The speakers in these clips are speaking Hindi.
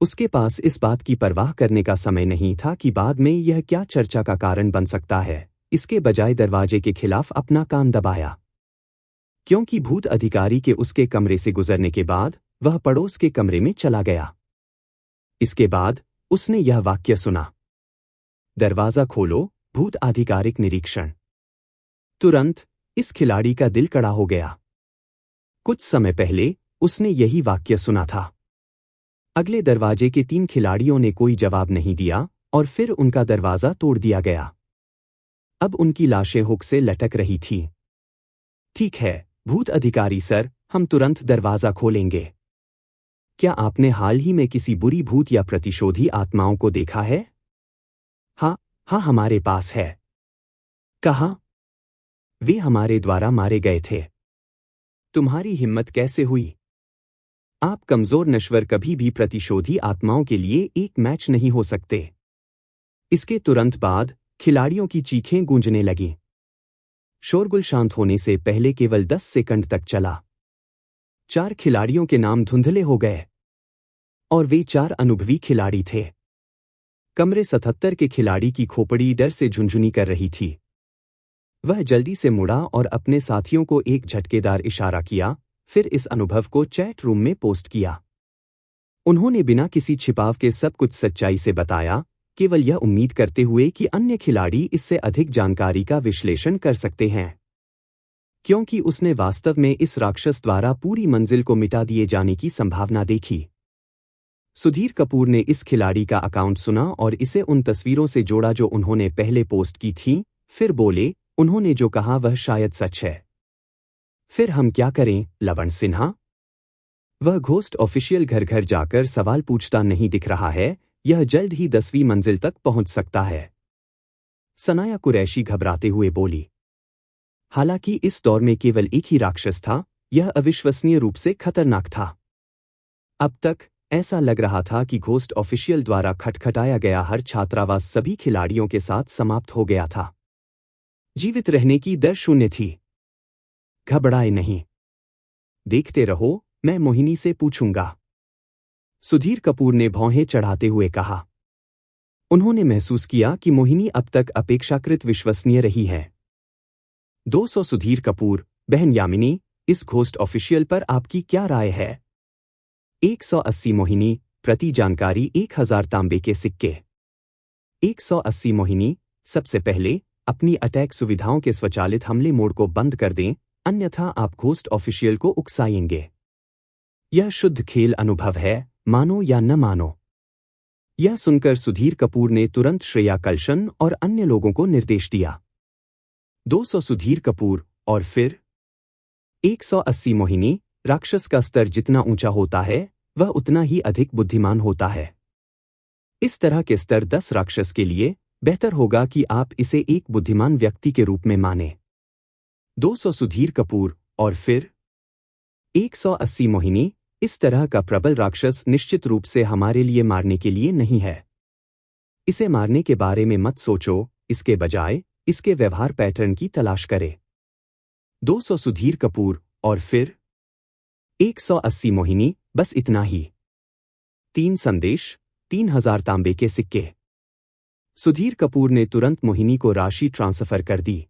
उसके पास इस बात की परवाह करने का समय नहीं था कि बाद में यह क्या चर्चा का कारण बन सकता है। इसके बजाय दरवाजे के खिलाफ अपना कान दबाया, क्योंकि भूत अधिकारी के उसके कमरे से गुजरने के बाद वह पड़ोस के कमरे में चला गया। इसके बाद उसने यह वाक्य सुना, दरवाजा खोलो, भूत आधिकारिक निरीक्षण। तुरंत इस खिलाड़ी का दिल कड़ा हो गया। कुछ समय पहले उसने यही वाक्य सुना था। अगले दरवाजे के 3 खिलाड़ियों ने कोई जवाब नहीं दिया और फिर उनका दरवाजा तोड़ दिया गया। अब उनकी लाशें हुक से लटक रही थीं। ठीक है, भूत अधिकारी सर, हम तुरंत दरवाजा खोलेंगे। क्या आपने हाल ही में किसी बुरी भूत या प्रतिशोधी आत्माओं को देखा है? हाँ, हमारे पास है। कहाँ? वे हमारे द्वारा मारे गए थे। तुम्हारी हिम्मत कैसे हुई? आप कमजोर नश्वर कभी भी प्रतिशोधी आत्माओं के लिए एक मैच नहीं हो सकते। इसके तुरंत बाद खिलाड़ियों की चीखें गूंजने लगीं। शोरगुल शांत होने से पहले केवल 10 सेकंड तक चला। 4 खिलाड़ियों के नाम धुंधले हो गए और वे 4 अनुभवी खिलाड़ी थे। कमरे 77 के खिलाड़ी की खोपड़ी डर से झुंझुनी कर रही थी। वह जल्दी से मुड़ा और अपने साथियों को एक झटकेदार इशारा किया, फिर इस अनुभव को चैट रूम में पोस्ट किया। उन्होंने बिना किसी छिपाव के सब कुछ सच्चाई से बताया, केवल यह उम्मीद करते हुए कि अन्य खिलाड़ी इससे अधिक जानकारी का विश्लेषण कर सकते हैं, क्योंकि उसने वास्तव में इस राक्षस द्वारा पूरी मंजिल को मिटा दिए जाने की संभावना देखी। सुधीर कपूर ने इस खिलाड़ी का अकाउंट सुना और इसे उन तस्वीरों से जोड़ा जो उन्होंने पहले पोस्ट की थीं, फिर बोले, उन्होंने जो कहा वह शायद सच है। फिर हम क्या करें, लवण सिन्हा? वह घोस्ट ऑफिशियल घर घर जाकर सवाल पूछता नहीं दिख रहा है, यह जल्द ही 10वीं मंजिल तक पहुंच सकता है। सनाया कुरैशी घबराते हुए बोली। हालांकि इस दौर में केवल एक ही राक्षस था, यह अविश्वसनीय रूप से खतरनाक था। अब तक ऐसा लग रहा था कि घोस्ट ऑफिशियल द्वारा खटखटाया गया हर छात्रावास सभी खिलाड़ियों के साथ समाप्त हो गया था। जीवित रहने की दर 0 थी। घबराए नहीं। देखते रहो, मैं मोहिनी से पूछूंगा, सुधीर कपूर ने भौहें चढ़ाते हुए कहा। उन्होंने महसूस किया कि मोहिनी अब तक अपेक्षाकृत विश्वसनीय रही है। 200 सुधीर कपूर, बहन यामिनी, इस घोस्ट ऑफिशियल पर आपकी क्या राय है? 180 मोहिनी, प्रति जानकारी 1000 तांबे के सिक्के। 180 मोहिनी, सबसे पहले अपनी अटैक सुविधाओं के स्वचालित हमले मोड को बंद कर दें, अन्यथा आप घोस्ट ऑफिशियल को उकसाएंगे। यह शुद्ध खेल अनुभव है, मानो या न मानो। यह सुनकर सुधीर कपूर ने तुरंत श्रेया कल्शन और अन्य लोगों को निर्देश दिया। 200 सुधीर कपूर, और फिर 180 मोहिनी, राक्षस का स्तर जितना ऊंचा होता है, वह उतना ही अधिक बुद्धिमान होता है। इस तरह के स्तर 10 राक्षस के लिए बेहतर होगा कि आप इसे एक बुद्धिमान व्यक्ति के रूप में माने। 200 सुधीर कपूर, और फिर 180 मोहिनी, इस तरह का प्रबल राक्षस निश्चित रूप से हमारे लिए मारने के लिए नहीं है। इसे मारने के बारे में मत सोचो, इसके बजाय इसके व्यवहार पैटर्न की तलाश करें। 200 सुधीर कपूर, और फिर 180 मोहिनी, बस इतना ही। 3 संदेश, 3000 तांबे के सिक्के। सुधीर कपूर ने तुरंत मोहिनी को राशि ट्रांसफर कर दी।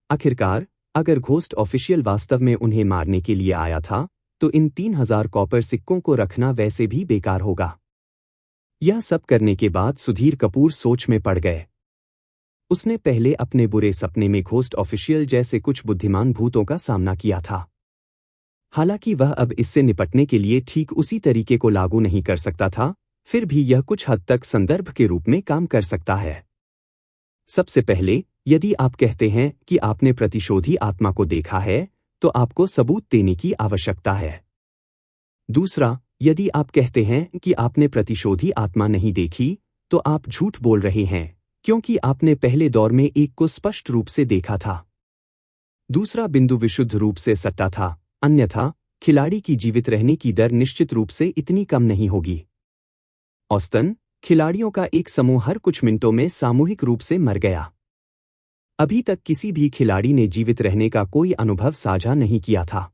आखिरकार, अगर घोस्ट ऑफिशियल वास्तव में उन्हें मारने के लिए आया था, तो इन 3000 कॉपर सिक्कों को रखना वैसे भी बेकार होगा। यह सब करने के बाद सुधीर कपूर सोच में पड़ गए। उसने पहले अपने बुरे सपने में घोस्ट ऑफिशियल जैसे कुछ बुद्धिमान भूतों का सामना किया था। हालांकि वह अब इससे निपटने के लिए ठीक उसी तरीके को लागू नहीं कर सकता था, फिर भी यह कुछ हद तक संदर्भ के रूप में काम कर सकता है। सबसे पहले, यदि आप कहते हैं कि आपने प्रतिशोधी आत्मा को देखा है, तो आपको सबूत देने की आवश्यकता है। दूसरा, यदि आप कहते हैं कि आपने प्रतिशोधी आत्मा नहीं देखी, तो आप झूठ बोल रहे हैं, क्योंकि आपने पहले दौर में एक को स्पष्ट रूप से देखा था। दूसरा बिंदु विशुद्ध रूप से सट्टा था, अन्यथा खिलाड़ी की जीवित रहने की दर निश्चित रूप से इतनी कम नहीं होगी। औसतन, खिलाड़ियों का एक समूह हर कुछ मिनटों में सामूहिक रूप से मर गया। अभी तक किसी भी खिलाड़ी ने जीवित रहने का कोई अनुभव साझा नहीं किया था।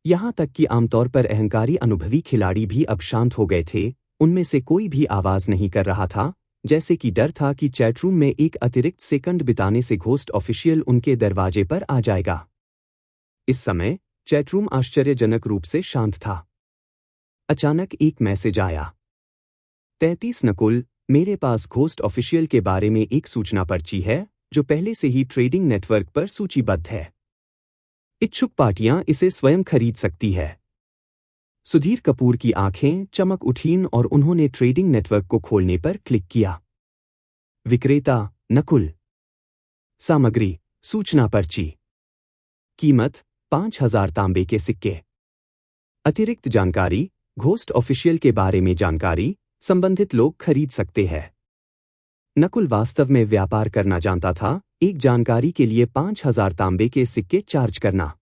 यहां तक कि आमतौर पर अहंकारी अनुभवी खिलाड़ी भी अब शांत हो गए थे, उनमें से कोई भी आवाज नहीं कर रहा था, जैसे कि डर था कि चैटरूम में एक अतिरिक्त सेकंड बिताने से घोस्ट ऑफिशियल उनके दरवाजे पर आ जाएगा। इस समय चैटरूम आश्चर्यजनक रूप से शांत था। अचानक एक मैसेज आया। 33 नकुल, मेरे पास घोस्ट ऑफिशियल के बारे में एक सूचना पर्ची है जो पहले से ही ट्रेडिंग नेटवर्क पर सूचीबद्ध है। इच्छुक पार्टियां इसे स्वयं खरीद सकती है। सुधीर कपूर की आंखें चमक उठीं और उन्होंने ट्रेडिंग नेटवर्क को खोलने पर क्लिक किया। विक्रेता नकुल। सामग्री सूचना पर्ची। कीमत 5000 तांबे के सिक्के। अतिरिक्त जानकारी घोस्ट ऑफिशियल के बारे में जानकारी संबंधित लोग खरीद सकते हैं। नकुल वास्तव में व्यापार करना जानता था, एक जानकारी के लिए 5000 तांबे के सिक्के चार्ज करना।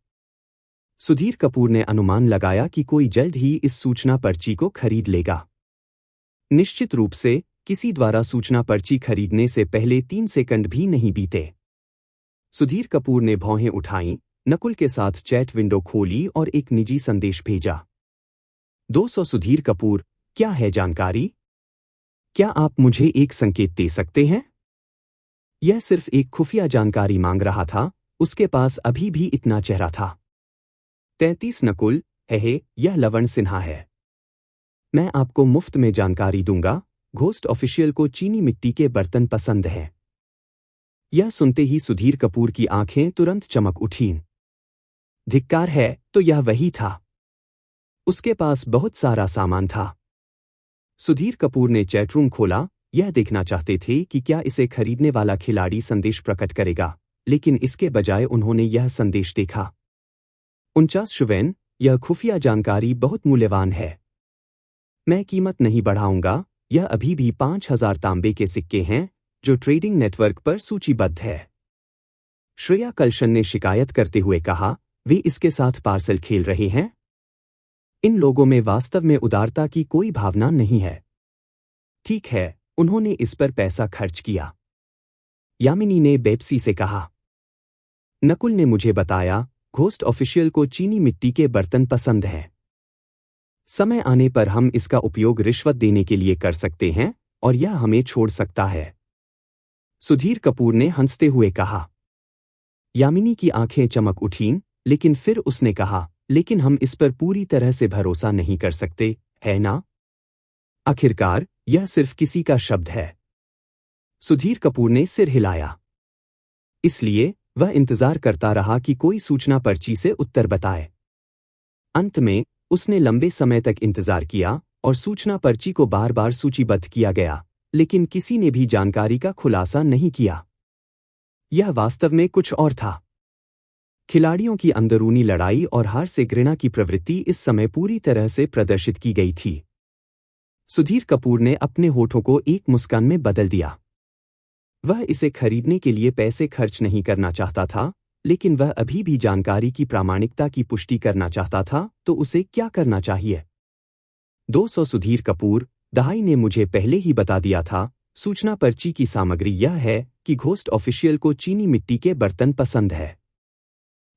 सुधीर कपूर ने अनुमान लगाया कि कोई जल्द ही इस सूचना पर्ची को खरीद लेगा। निश्चित रूप से किसी द्वारा सूचना पर्ची खरीदने से पहले 3 सेकंड भी नहीं बीते। सुधीर कपूर ने भौहें उठाईं, नकुल के साथ चैट विंडो खोली और एक निजी संदेश भेजा। 200 सुधीर कपूर, क्या है जानकारी? क्या आप मुझे एक संकेत दे सकते हैं? यह सिर्फ एक खुफिया जानकारी मांग रहा था, उसके पास अभी भी इतना चेहरा था। 33 नकुल, हे यह लवण सिन्हा है। मैं आपको मुफ्त में जानकारी दूंगा, घोस्ट ऑफिशियल को चीनी मिट्टी के बर्तन पसंद हैं। यह सुनते ही सुधीर कपूर की आंखें तुरंत चमक उठीं। धिक्कार है, तो यह वही था। उसके पास बहुत सारा सामान था। सुधीर कपूर ने चैटरूम खोला, यह देखना चाहते थे कि क्या इसे खरीदने वाला खिलाड़ी संदेश प्रकट करेगा, लेकिन इसके बजाय उन्होंने यह संदेश देखा। 49 शुवेन, यह खुफिया जानकारी बहुत मूल्यवान है। मैं कीमत नहीं बढ़ाऊंगा, यह अभी भी 5000 तांबे के सिक्के हैं, जो ट्रेडिंग नेटवर्क पर सूचीबद्ध है। श्रेया कल्शन ने शिकायत करते हुए कहा, वे इसके साथ पार्सल खेल रहे हैं। इन लोगों में वास्तव में उदारता की कोई भावना नहीं है। ठीक है, उन्होंने इस पर पैसा खर्च किया। यामिनी ने बेप्सी से कहा। नकुल ने मुझे बताया, घोस्ट ऑफिशियल को चीनी मिट्टी के बर्तन पसंद हैं। समय आने पर हम इसका उपयोग रिश्वत देने के लिए कर सकते हैं और यह हमें छोड़ सकता है। सुधीर कपूर ने हंसते हुए कहा। यामिनी की आंखें चमक उठीं, लेकिन फिर उसने कहा, लेकिन हम इस पर पूरी तरह से भरोसा नहीं कर सकते, है ना? आखिरकार यह सिर्फ किसी का शब्द है। सुधीर कपूर ने सिर हिलाया। इसलिए वह इंतजार करता रहा कि कोई सूचना पर्ची से उत्तर बताए। अंत में उसने लंबे समय तक इंतजार किया और सूचना पर्ची को बार बार सूचीबद्ध किया गया, लेकिन किसी ने भी जानकारी का खुलासा नहीं किया। यह वास्तव में कुछ और था। खिलाड़ियों की अंदरूनी लड़ाई और हार से घृणा की प्रवृत्ति इस समय पूरी तरह से प्रदर्शित की गई थी। सुधीर कपूर ने अपने होठों को एक मुस्कान में बदल दिया। वह इसे खरीदने के लिए पैसे खर्च नहीं करना चाहता था, लेकिन वह अभी भी जानकारी की प्रामाणिकता की पुष्टि करना चाहता था, तो उसे क्या करना चाहिए? 200 सुधीर कपूर, दहाई ने मुझे पहले ही बता दिया था, सूचना पर्ची की सामग्री यह है कि घोस्ट ऑफिशियल को चीनी मिट्टी के बर्तन पसंद है।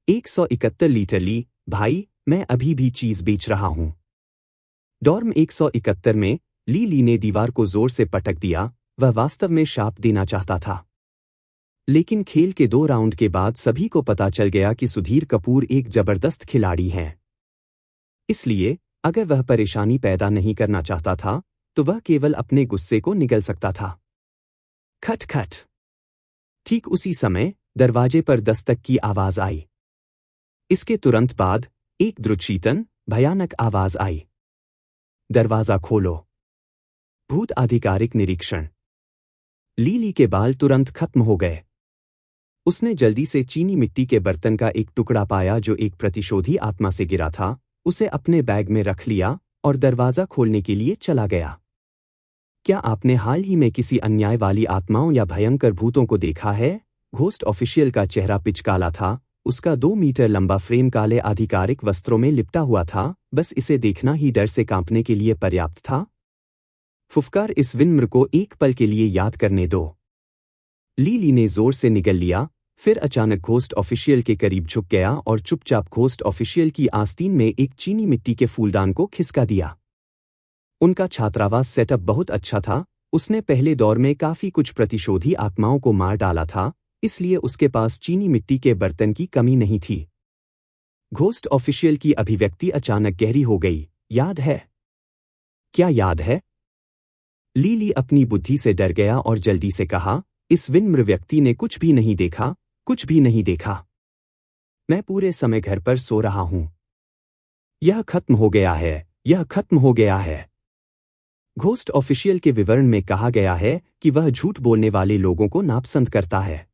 171 लीटर ली, भाई, मैं अभी भी चीज बेच रहा हूं। डॉर्म 171 में ली ने दीवार को जोर से पटक दिया, वह वास्तव में शाप देना चाहता था। लेकिन खेल के 2 राउंड के बाद सभी को पता चल गया कि सुधीर कपूर एक जबरदस्त खिलाड़ी हैं। इसलिए अगर वह परेशानी पैदा नहीं करना चाहता था, तो वह केवल अपने गुस्से को निगल सकता था। खट-खट। ठीक उसी समय दरवाजे पर दस्तक की आवाज आई। इसके तुरंत बाद एक द्रुतशीतन, भयानक आवाज आई। दरवाजा खोलो। भूत आधिकारिक निरीक्षण। लीली के बाल तुरंत खत्म हो गए। उसने जल्दी से चीनी मिट्टी के बर्तन का एक टुकड़ा पाया जो एक प्रतिशोधी आत्मा से गिरा था, उसे अपने बैग में रख लिया और दरवाजा खोलने के लिए चला गया। क्या आपने हाल ही में किसी अन्याय वाली आत्माओं या भयंकर भूतों को देखा है? घोस्ट ऑफिशियल का चेहरा पिचकाला था, उसका 2 मीटर लंबा फ्रेम काले आधिकारिक वस्त्रों में लिपटा हुआ था, बस इसे देखना ही डर से कांपने के लिए पर्याप्त था। फुफकार, इस विनम्र को एक पल के लिए याद करने दो। लीली ने जोर से निगल लिया, फिर अचानक घोस्ट ऑफिशियल के करीब झुक गया और चुपचाप घोस्ट ऑफिशियल की आस्तीन में एक चीनी मिट्टी के फूलदान को खिसका दिया। उनका छात्रावास सेटअप बहुत अच्छा था। उसने पहले दौर में काफी कुछ प्रतिशोधी आत्माओं को मार डाला था, इसलिए उसके पास चीनी मिट्टी के बर्तन की कमी नहीं थी। घोस्ट ऑफिशियल की अभिव्यक्ति अचानक गहरी हो गई। याद है? क्या याद है? लीली अपनी बुद्धि से डर गया और जल्दी से कहा, इस विनम्र व्यक्ति ने कुछ भी नहीं देखा, कुछ भी नहीं देखा। मैं पूरे समय घर पर सो रहा हूं। यह खत्म हो गया है, यह खत्म हो गया है। घोस्ट ऑफिशियल के विवरण में कहा गया है कि वह झूठ बोलने वाले लोगों को नापसंद करता है।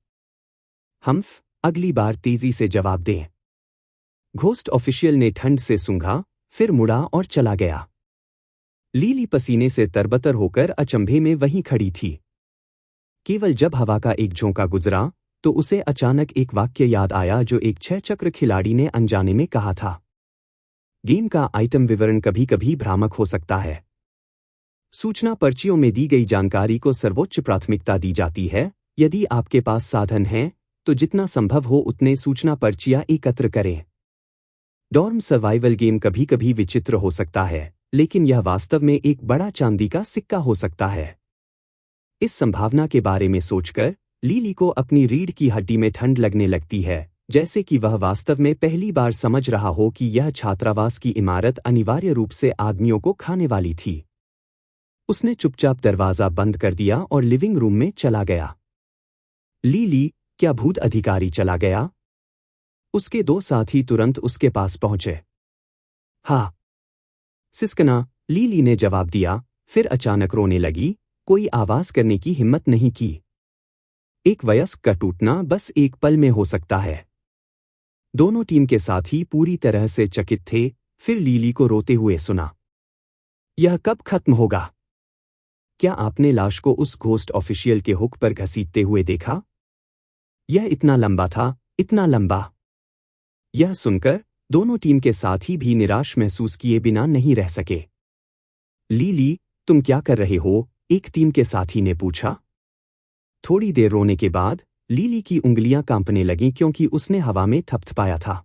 हम्फ, अगली बार तेजी से जवाब दें। घोस्ट ऑफिशियल ने ठंड से सूंघा, फिर मुड़ा और चला गया। लीली पसीने से तरबतर होकर अचंभे में वहीं खड़ी थी। केवल जब हवा का एक झोंका गुजरा तो उसे अचानक एक वाक्य याद आया जो एक 6 चक्र खिलाड़ी ने अनजाने में कहा था। गेम का आइटम विवरण कभी कभी भ्रामक हो सकता है। सूचना पर्चियों में दी गई जानकारी को सर्वोच्च प्राथमिकता दी जाती है। यदि आपके पास साधन हैं, तो जितना संभव हो उतने सूचना पर्चियां एकत्र करें। डॉर्म सर्वाइवल गेम कभी कभी विचित्र हो सकता है, लेकिन यह वास्तव में एक बड़ा चांदी का सिक्का हो सकता है। इस संभावना के बारे में सोचकर लीली को अपनी रीढ़ की हड्डी में ठंड लगने लगती है, जैसे कि वह वास्तव में पहली बार समझ रहा हो कि यह छात्रावास की इमारत अनिवार्य रूप से आदमियों को खाने वाली थी। उसने चुपचाप दरवाजा बंद कर दिया और लिविंग रूम में चला गया। लीली, क्या भूत अधिकारी चला गया? उसके 2 साथी तुरंत उसके पास पहुंचे। हाँ, सिसकना, लीली ने जवाब दिया, फिर अचानक रोने लगी। कोई आवाज करने की हिम्मत नहीं की। एक वयस्क का टूटना बस एक पल में हो सकता है। दोनों टीम के साथी पूरी तरह से चकित थे, फिर लीली को रोते हुए सुना। यह कब खत्म होगा? क्या आपने लाश को उस घोस्ट ऑफिशियल के हुक पर घसीटते हुए देखा? यह इतना लंबा था, इतना लंबा। यह सुनकर दोनों टीम के साथी भी निराश महसूस किए बिना नहीं रह सके। लीली, तुम क्या कर रहे हो? एक टीम के साथी ने पूछा। थोड़ी देर रोने के बाद लीली की उंगलियां कांपने लगीं क्योंकि उसने हवा में थपथपाया था।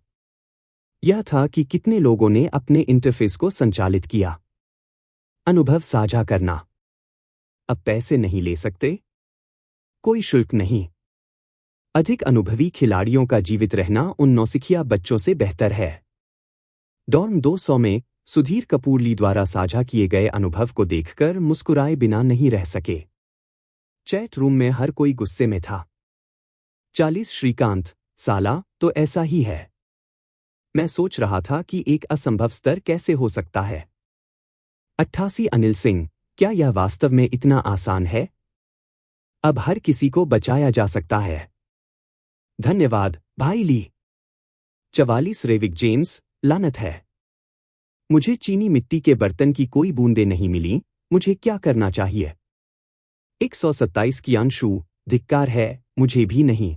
यह था कि कितने लोगों ने अपने इंटरफेस को संचालित किया। अनुभव साझा करना। अब पैसे नहीं ले सकते? कोई शुल्क नहीं। अधिक अनुभवी खिलाड़ियों का जीवित रहना उन नौसिखिया बच्चों से बेहतर है। डॉर्म 200 में सुधीर कपूर ली द्वारा साझा किए गए अनुभव को देखकर मुस्कुराए बिना नहीं रह सके। चैट रूम में हर कोई गुस्से में था। 40 श्रीकांत, साला, तो ऐसा ही है। मैं सोच रहा था कि एक असंभव स्तर कैसे हो सकता है। 88 अनिल सिंह, क्या यह वास्तव में इतना आसान है? अब हर किसी को बचाया जा सकता है। धन्यवाद, भाई ली। 44 रेविक जेम्स, लानत है। मुझे चीनी मिट्टी के बर्तन की कोई बूंदें नहीं मिली, मुझे क्या करना चाहिए? 127 की अंशु, धिक्कार है, मुझे भी नहीं।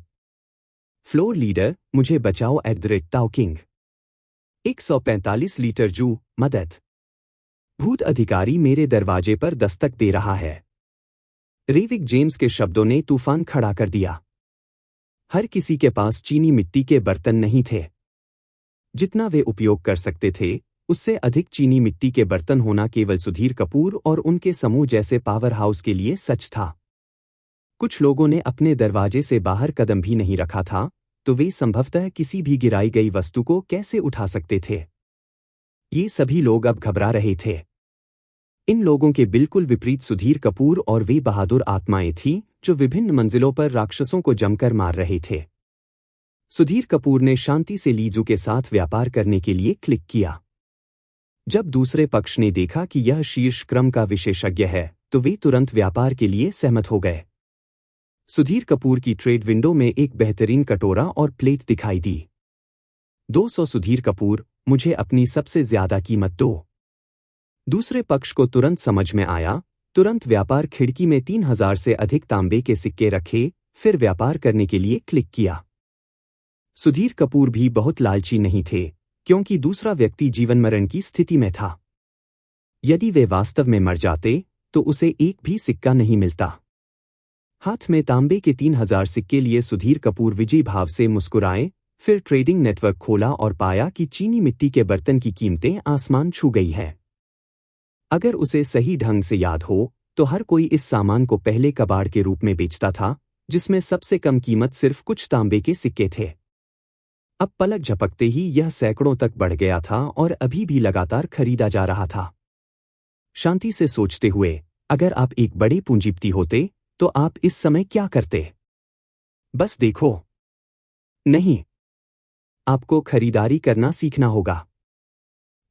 फ्लोर लीडर, मुझे बचाओ @ताओकिंग। 145 लीटर जू, मदद। भूत अधिकारी मेरे दरवाजे पर दस्तक दे रहा है। रेविक जेम्स के शब्दों ने तूफान खड़ा कर दिया। हर किसी के पास चीनी मिट्टी के बर्तन नहीं थे। जितना वे उपयोग कर सकते थे, उससे अधिक चीनी मिट्टी के बर्तन होना केवल सुधीर कपूर और उनके समूह जैसे पावर हाउस के लिए सच था। कुछ लोगों ने अपने दरवाजे से बाहर कदम भी नहीं रखा था, तो वे संभवतः किसी भी गिराई गई वस्तु को कैसे उठा सकते थे? ये सभी लोग अब घबरा रहे थे। इन लोगों के बिल्कुल विपरीत सुधीर कपूर और वे बहादुर आत्माएं थीं जो विभिन्न मंजिलों पर राक्षसों को जमकर मार रहे थे। सुधीर कपूर ने शांति से लीजू के साथ व्यापार करने के लिए क्लिक किया। जब दूसरे पक्ष ने देखा कि यह शीर्ष क्रम का विशेषज्ञ है, तो वे तुरंत व्यापार के लिए सहमत हो गए। सुधीर कपूर की ट्रेड विंडो में एक बेहतरीन कटोरा और प्लेट दिखाई दी। 200 सुधीर कपूर, मुझे अपनी सबसे ज्यादा कीमत दो। दूसरे पक्ष को तुरंत समझ में आया, तुरंत व्यापार खिड़की में 3000 से अधिक तांबे के सिक्के रखे, फिर व्यापार करने के लिए क्लिक किया। सुधीर कपूर भी बहुत लालची नहीं थे, क्योंकि दूसरा व्यक्ति जीवन मरण की स्थिति में था। यदि वे वास्तव में मर जाते, तो उसे एक भी सिक्का नहीं मिलता। हाथ में तांबे के 3000 सिक्के लिए सुधीर कपूर विजयी भाव से मुस्कुराए, फिर ट्रेडिंग नेटवर्क खोला और पाया कि चीनी मिट्टी के बर्तन की कीमतें आसमान छू गई है। अगर उसे सही ढंग से याद हो तो हर कोई इस सामान को पहले कबाड़ के रूप में बेचता था, जिसमें सबसे कम कीमत सिर्फ कुछ तांबे के सिक्के थे। अब पलक झपकते ही यह सैकड़ों तक बढ़ गया था और अभी भी लगातार खरीदा जा रहा था। शांति से सोचते हुए, अगर आप एक बड़े पूंजीपति होते तो आप इस समय क्या करते? बस देखो। नहीं, आपको खरीदारी करना सीखना होगा।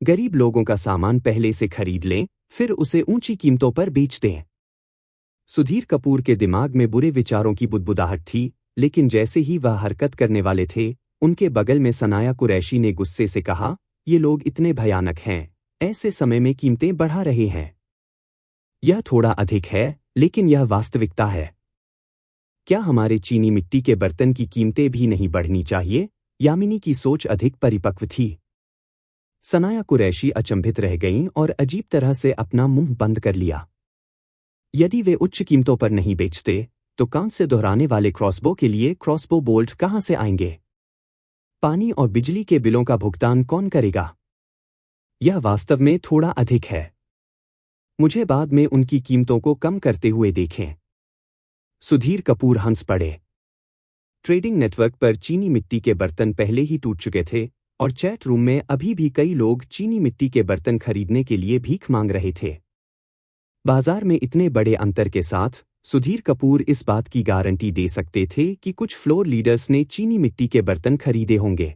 गरीब लोगों का सामान पहले से खरीद लें, फिर उसे ऊंची कीमतों पर बेच दें। सुधीर कपूर के दिमाग में बुरे विचारों की बुदबुदाहट थी, लेकिन जैसे ही वह हरकत करने वाले थे, उनके बगल में सनाया कुरैशी ने गुस्से से कहा, ये लोग इतने भयानक हैं, ऐसे समय में कीमतें बढ़ा रहे हैं। यह थोड़ा अधिक है, लेकिन यह वास्तविकता है। क्या हमारे चीनी मिट्टी के बर्तन की कीमतें भी नहीं बढ़नी चाहिए? यामिनी की सोच अधिक परिपक्व थी। सनाया कुरैशी अचंभित रह गईं और अजीब तरह से अपना मुंह बंद कर लिया। यदि वे उच्च कीमतों पर नहीं बेचते, तो कांच से दोहराने वाले क्रॉसबो के लिए क्रॉसबो बोल्ट कहां से आएंगे? पानी और बिजली के बिलों का भुगतान कौन करेगा? यह वास्तव में थोड़ा अधिक है। मुझे बाद में उनकी कीमतों को कम करते हुए देखें। सुधीर कपूर हंस पड़े। ट्रेडिंग नेटवर्क पर चीनी मिट्टी के बर्तन पहले ही टूट चुके थे और चैट रूम में अभी भी कई लोग चीनी मिट्टी के बर्तन खरीदने के लिए भीख मांग रहे थे। बाजार में इतने बड़े अंतर के साथ सुधीर कपूर इस बात की गारंटी दे सकते थे कि कुछ फ्लोर लीडर्स ने चीनी मिट्टी के बर्तन खरीदे होंगे।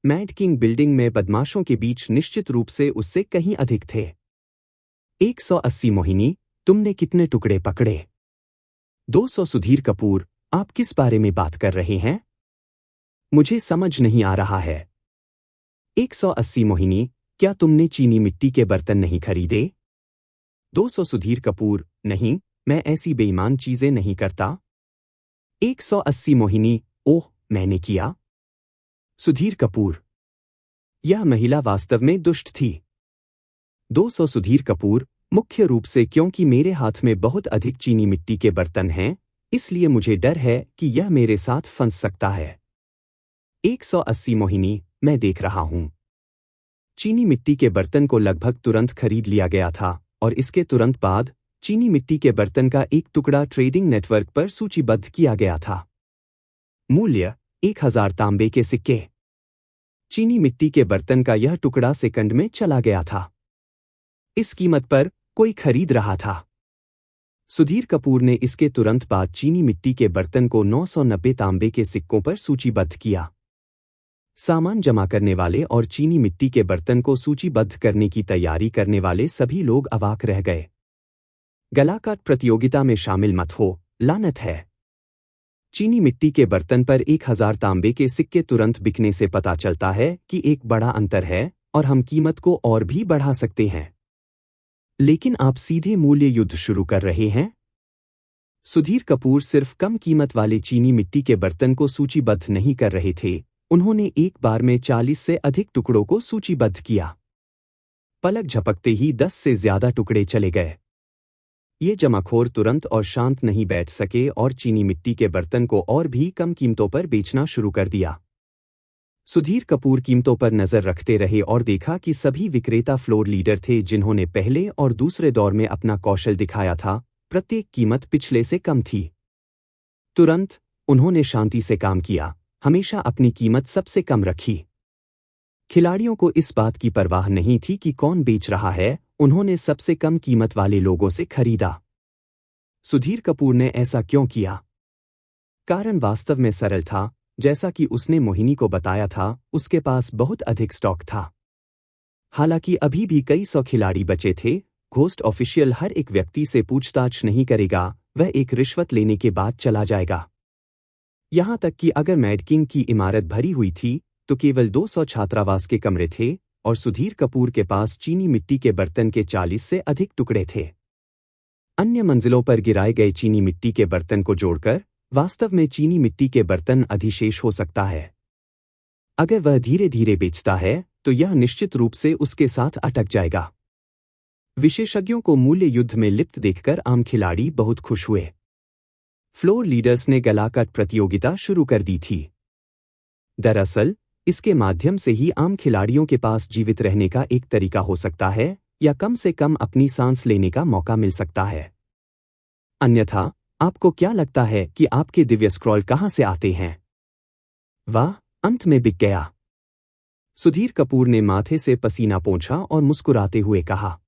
मैड किंग बिल्डिंग में बदमाशों के बीच निश्चित रूप से उससे कहीं अधिक थे। 180 मोहिनी, तुमने कितने टुकड़े पकड़े? 200 सुधीर कपूर, आप किस बारे में बात कर रहे हैं? मुझे समझ नहीं आ रहा है। 180 मोहिनी, क्या तुमने चीनी मिट्टी के बर्तन नहीं खरीदे? 200 सुधीर कपूर, नहीं, मैं ऐसी बेईमान चीजें नहीं करता। 180 मोहिनी, ओह, मैंने किया। सुधीर कपूर, यह महिला वास्तव में दुष्ट थी। 200 सुधीर कपूर, मुख्य रूप से क्योंकि मेरे हाथ में बहुत अधिक चीनी मिट्टी के बर्तन हैं, इसलिए मुझे डर है कि यह मेरे साथ फंस सकता है। 180 मोहिनी, मैं देख रहा हूं। चीनी मिट्टी के बर्तन को लगभग तुरंत खरीद लिया गया था और इसके तुरंत बाद चीनी मिट्टी के बर्तन का एक टुकड़ा ट्रेडिंग नेटवर्क पर सूचीबद्ध किया गया था। मूल्य 1000 तांबे के सिक्के। चीनी मिट्टी के बर्तन का यह टुकड़ा सेकंड में चला गया था। इस कीमत पर कोई खरीद रहा था। सुधीर कपूर ने इसके तुरंत बाद चीनी मिट्टी के बर्तन को 990 तांबे के सिक्कों पर सूचीबद्ध किया। सामान जमा करने वाले और चीनी मिट्टी के बर्तन को सूचीबद्ध करने की तैयारी करने वाले सभी लोग अवाक रह गए। गलाकाट प्रतियोगिता में शामिल मत हो, लानत है। चीनी मिट्टी के बर्तन पर 1000 तांबे के सिक्के तुरंत बिकने से पता चलता है कि एक बड़ा अंतर है और हम कीमत को और भी बढ़ा सकते हैं। लेकिन आप सीधे मूल्य युद्ध शुरू कर रहे हैं? सुधीर कपूर सिर्फ कम कीमत वाले चीनी मिट्टी के बर्तन को सूचीबद्ध नहीं कर रहे थे, उन्होंने एक बार में 40 से अधिक टुकड़ों को सूचीबद्ध किया। पलक झपकते ही 10 से ज्यादा टुकड़े चले गए। ये जमाखोर तुरंत और शांत नहीं बैठ सके और चीनी मिट्टी के बर्तन को और भी कम कीमतों पर बेचना शुरू कर दिया। सुधीर कपूर कीमतों पर नजर रखते रहे और देखा कि सभी विक्रेता फ्लोर लीडर थे जिन्होंने पहले और दूसरे दौर में अपना कौशल दिखाया था, प्रत्येक कीमत पिछले से कम थी। तुरंत उन्होंने शांति से काम किया, हमेशा अपनी कीमत सबसे कम रखी। खिलाड़ियों को इस बात की परवाह नहीं थी कि कौन बेच रहा है, उन्होंने सबसे कम कीमत वाले लोगों से खरीदा। सुधीर कपूर ने ऐसा क्यों किया? कारण वास्तव में सरल था, जैसा कि उसने मोहिनी को बताया था, उसके पास बहुत अधिक स्टॉक था। हालांकि अभी भी कई 100 खिलाड़ी बचे थे, घोस्ट ऑफिशियल हर एक व्यक्ति से पूछताछ नहीं करेगा, वह एक रिश्वत लेने के बाद चला जाएगा। यहां तक कि अगर मैड किंग की इमारत भरी हुई थी, तो केवल 200 छात्रावास के कमरे थे और सुधीर कपूर के पास चीनी मिट्टी के बर्तन के 40 से अधिक टुकड़े थे। अन्य मंजिलों पर गिराए गए चीनी मिट्टी के बर्तन को जोड़कर वास्तव में चीनी मिट्टी के बर्तन अधिशेष हो सकता है। अगर वह धीरे धीरे बेचता है, तो यह निश्चित रूप से उसके साथ अटक जाएगा। विशेषज्ञों को मूल्य युद्ध में लिप्त देखकर आम खिलाड़ी बहुत खुश हुए। फ्लोर लीडर्स ने गलाकाट प्रतियोगिता शुरू कर दी थी। दरअसल, इसके माध्यम से ही आम खिलाड़ियों के पास जीवित रहने का एक तरीका हो सकता है, या कम से कम अपनी सांस लेने का मौका मिल सकता है। अन्यथा, आपको क्या लगता है कि आपके दिव्य स्क्रॉल कहां से आते हैं? वाह, अंत में बिक गया। सुधीर कपूर ने माथे से पसीना पोंछा और मुस्कुराते हुए कहा।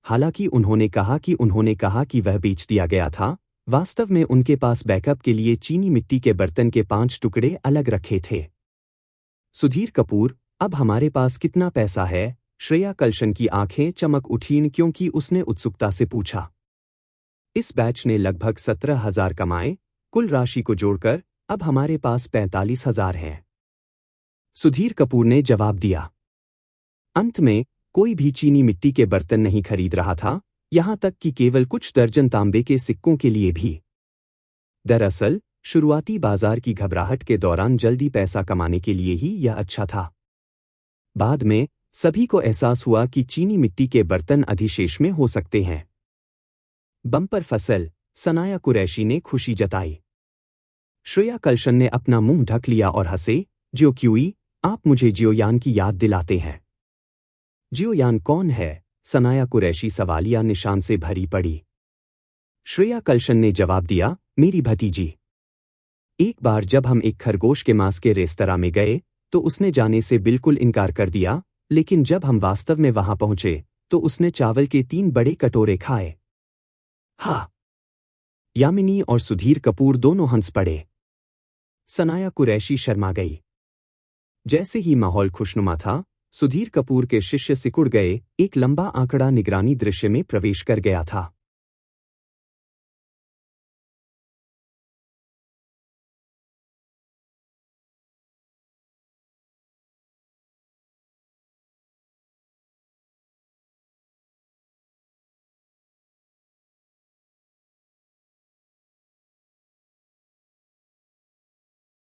हालांकि उन्होंने कहा कि वह बेच दिया गया था, वास्तव में उनके पास बैकअप के लिए चीनी मिट्टी के बर्तन के 5 टुकड़े अलग रखे थे। सुधीर कपूर, अब हमारे पास कितना पैसा है? श्रेया कल्शन की आंखें चमक उठीं क्योंकि उसने उत्सुकता से पूछा। इस बैच ने लगभग 17,000 कमाए, कुल राशि को जोड़कर अब हमारे पास 45,000 हैं। सुधीर कपूर ने जवाब दिया। अंत में, कोई भी चीनी मिट्टी के बर्तन नहीं खरीद रहा था, यहां तक कि केवल कुछ दर्जन तांबे के सिक्कों के लिए भी। दरअसल, शुरुआती बाजार की घबराहट के दौरान जल्दी पैसा कमाने के लिए ही यह अच्छा था। बाद में, सभी को एहसास हुआ कि चीनी मिट्टी के बर्तन अधिशेष में हो सकते हैं। बम्पर फसल, सनाया कुरैशी ने खुशी जताई। श्रेया कल्शन ने अपना मुंह ढक लिया और हंसे। जियो क्यूई, आप मुझे जियोयान की याद दिलाते हैं। जियोयान कौन है? सनाया कुरैशी सवालिया निशान से भरी पड़ी। श्रेया कल्शन ने जवाब दिया, मेरी भतीजी। एक बार जब हम एक खरगोश के मांस के रेस्तरां में गए, तो उसने जाने से बिल्कुल इनकार कर दिया, लेकिन जब हम वास्तव में वहां पहुंचे, तो उसने चावल के 3 बड़े कटोरे खाए। हाँ। यामिनी और सुधीर कपूर दोनों हंस पड़े। सनाया कुरैशी शर्मा गई। जैसे ही माहौल खुशनुमा था, सुधीर कपूर के शिष्य सिकुड़ गए। एक लंबा आंकड़ा निगरानी दृश्य में प्रवेश कर गया था।